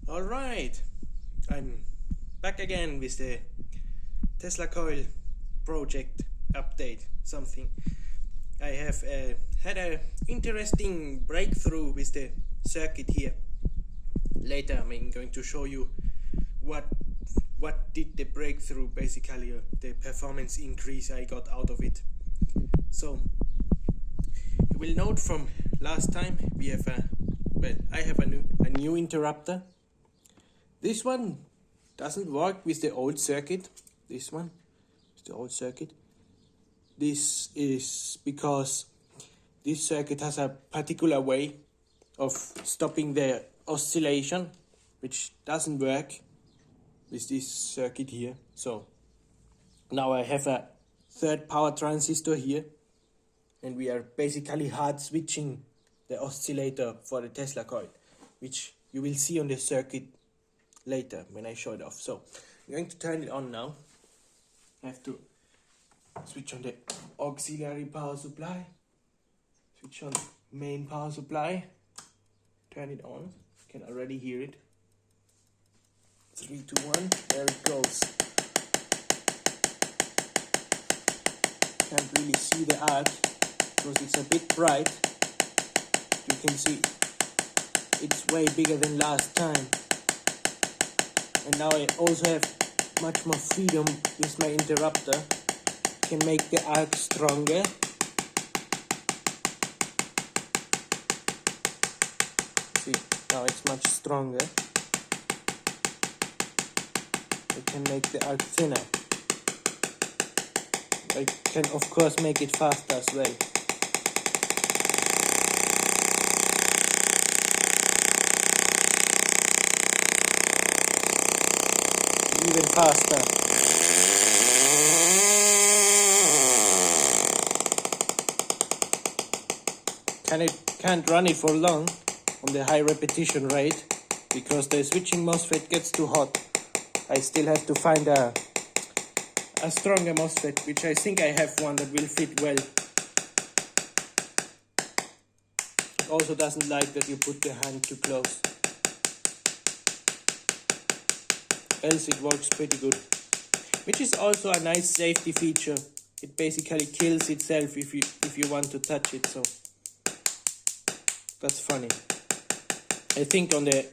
Alright, I'm back again with the Tesla coil project update. Something I have had an interesting breakthrough with the circuit here. Later I'm going to show you what did the breakthrough, basically the performance increase I got out of it. So you will note from last time we have I have a new interrupter. This one doesn't work with the old circuit. This one is the old circuit. This is because this circuit has a particular way of stopping the oscillation, which doesn't work with this circuit here. So now I have a third power transistor here, and we are basically hard switching the oscillator for the Tesla coil, which you will see on the circuit later when I show it off. So I'm going to turn it on now. I have to switch on the auxiliary power supply, switch on main power supply, turn it on. You can already hear it. 3, 2, 1, there it goes. Can't really see the arc because it's a bit bright. You can see it's way bigger than last time. And now I also have much more freedom with my interrupter. Can make the arc stronger. See, now it's much stronger. I can make the arc thinner. I can of course make it faster as well. Even faster. Can't run it for long on the high repetition rate because the switching MOSFET gets too hot. I still have to find a stronger MOSFET, which I think I have one that will fit well. It also doesn't like that you put the hand too close. Else it works pretty good. Which is also a nice safety feature. It basically kills itself if you want to touch it, so that's funny. I think on the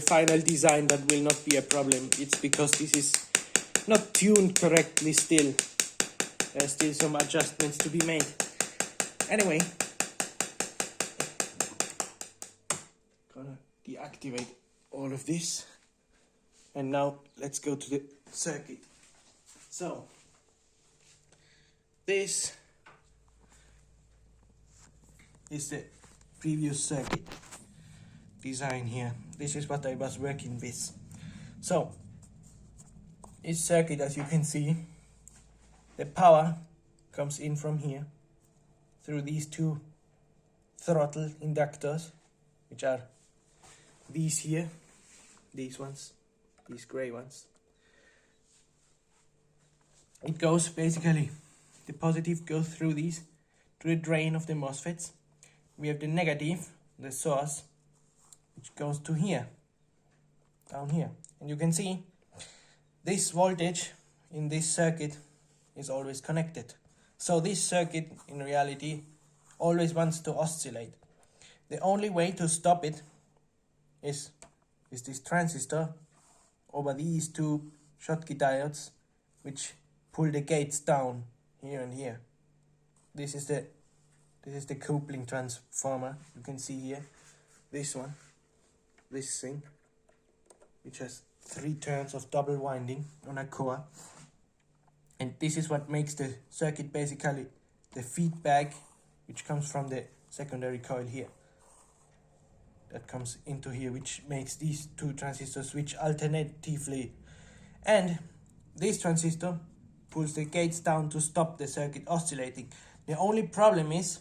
final design that will not be a problem. It's because this is not tuned correctly still. There's still some adjustments to be made. Anyway, gonna deactivate all of this. And now let's go to the circuit. So this is the previous circuit design here. This is what I was working with. So this circuit, as you can see, the power comes in from here through these two throttle inductors, which are these here, these ones, these gray ones. It goes basically, the positive goes through these to the drain of the MOSFETs. We have the negative, the source, which goes to here, down here. And you can see this voltage in this circuit is always connected. So this circuit in reality always wants to oscillate. The only way to stop it is this transistor over these two Schottky diodes, which pull the gates down here and here. This is the coupling transformer. You can see here this one, this thing, which has 3 turns of double winding on a core. And this is what makes the circuit basically the feedback, which comes from the secondary coil here. That comes into here, which makes these two transistors switch alternatively. And this transistor pulls the gates down to stop the circuit oscillating. The only problem is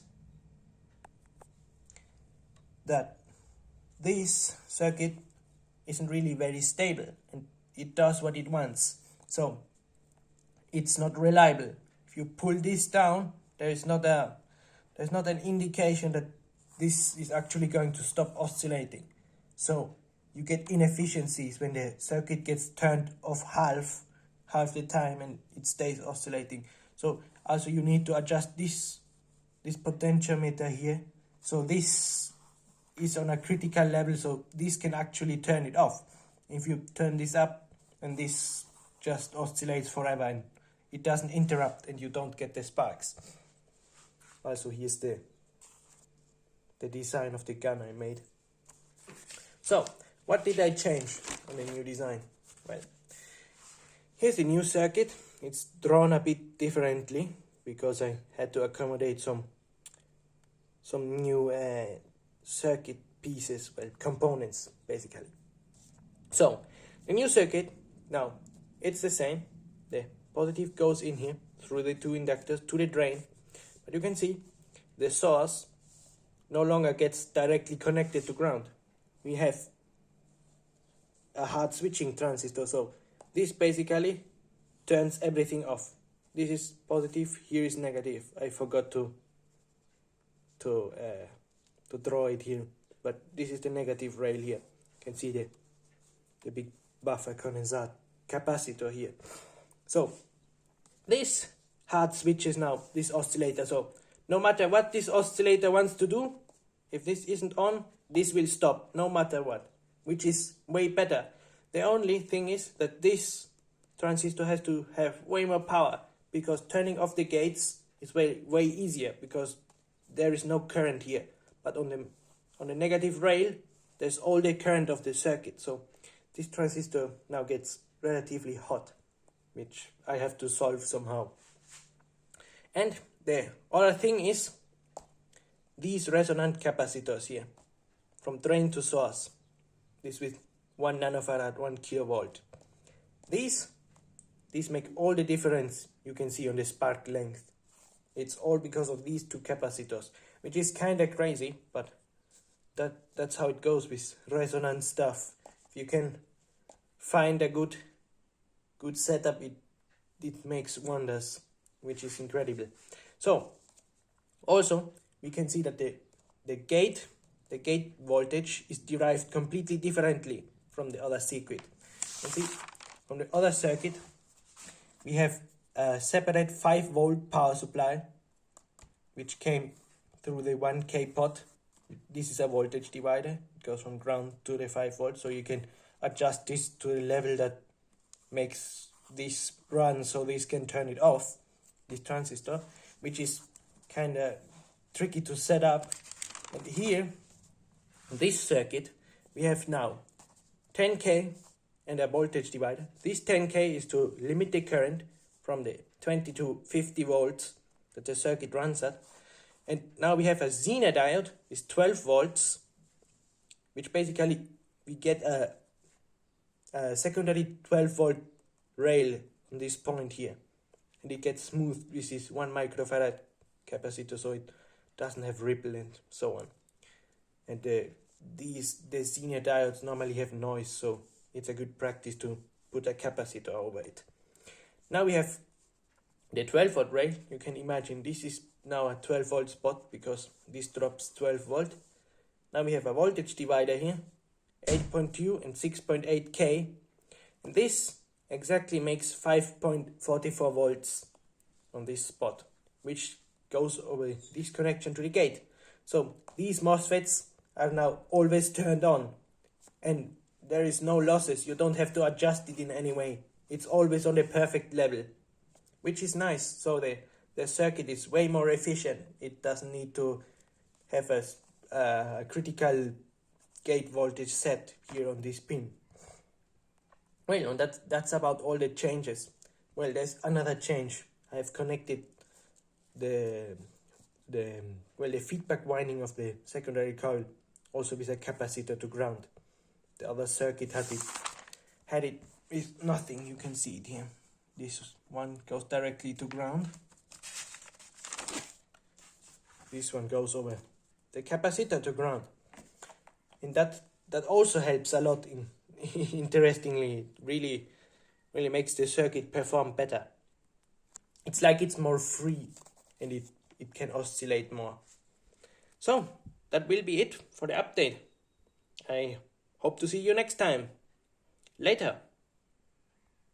that this circuit isn't really very stable and it does what it wants. So it's not reliable. If you pull this down, there's not an indication that this is actually going to stop oscillating. So you get inefficiencies when the circuit gets turned off half the time and it stays oscillating. So also you need to adjust this potentiometer here. So this is on a critical level, so this can actually turn it off. If you turn this up, and this just oscillates forever and it doesn't interrupt and you don't get the sparks. Also here's the design of the gun I made. So what did I change on the new design? Well, here's the new circuit. It's drawn a bit differently because I had to accommodate some new circuit pieces, well, components basically. So the new circuit, now it's the same. The positive goes in here through the two inductors to the drain, but you can see the source no longer gets directly connected to ground. We have a hard switching transistor, so this basically turns everything off. This is positive, here is negative. I forgot to draw it here, but this is the negative rail here. You can see the big buffer condenser capacitor here. So this hard switches now this oscillator, so no matter what this oscillator wants to do, if this isn't on, this will stop no matter what, which is way better. The only thing is that this transistor has to have way more power, because turning off the gates is way easier because there is no current here. But on the negative rail, there's all the current of the circuit, so this transistor now gets relatively hot, which I have to solve somehow. And the other thing is these resonant capacitors here, from drain to source, this with 1 nanofarad, 1 kilovolt. These make all the difference you can see on the spark length. It's all because of these two capacitors, which is kind of crazy, but that's how it goes with resonant stuff. If you can find a good setup, it makes wonders, which is incredible. So also we can see that the gate voltage is derived completely differently from the other circuit. You see, from the other circuit we have a separate 5-volt power supply which came through the 1K pot. This is a voltage divider. It goes from ground to the 5 volts, so you can adjust this to the level that makes this run, so this can turn it off, this transistor, which is kind of tricky to set up. And here, this circuit, we have now 10K and a voltage divider. This 10K is to limit the current from the 20 to 50 volts that the circuit runs at. And now we have a Zener diode with 12 volts, which basically we get a secondary 12 volt rail on this point here. And it gets smooth with this 1 microfarad capacitor, so it doesn't have ripple and so on. And the Zener diodes normally have noise, so it's a good practice to put a capacitor over it. Now we have the 12 volt rail. You can imagine this is now a 12 volt spot because this drops 12 volt. Now we have a voltage divider here, 8.2 and 6.8K. And this exactly makes 5.44 volts on this spot, which goes over this connection to the gate. So these MOSFETs are now always turned on and there is no losses. You don't have to adjust it in any way. It's always on the perfect level, which is nice. So the circuit is way more efficient. It doesn't need to have a critical gate voltage set here on this pin. Well, and that's about all the changes. Well, there's another change. I have connected the feedback winding of the secondary coil also with a capacitor to ground. The other circuit had it with nothing. You can see it here. This one goes directly to ground. This one goes over the capacitor to ground. And that also helps a lot. Interestingly, it really makes the circuit perform better. It's like it's more free and it can oscillate more. So that will be it for the update. I Hope to see you next time. Later.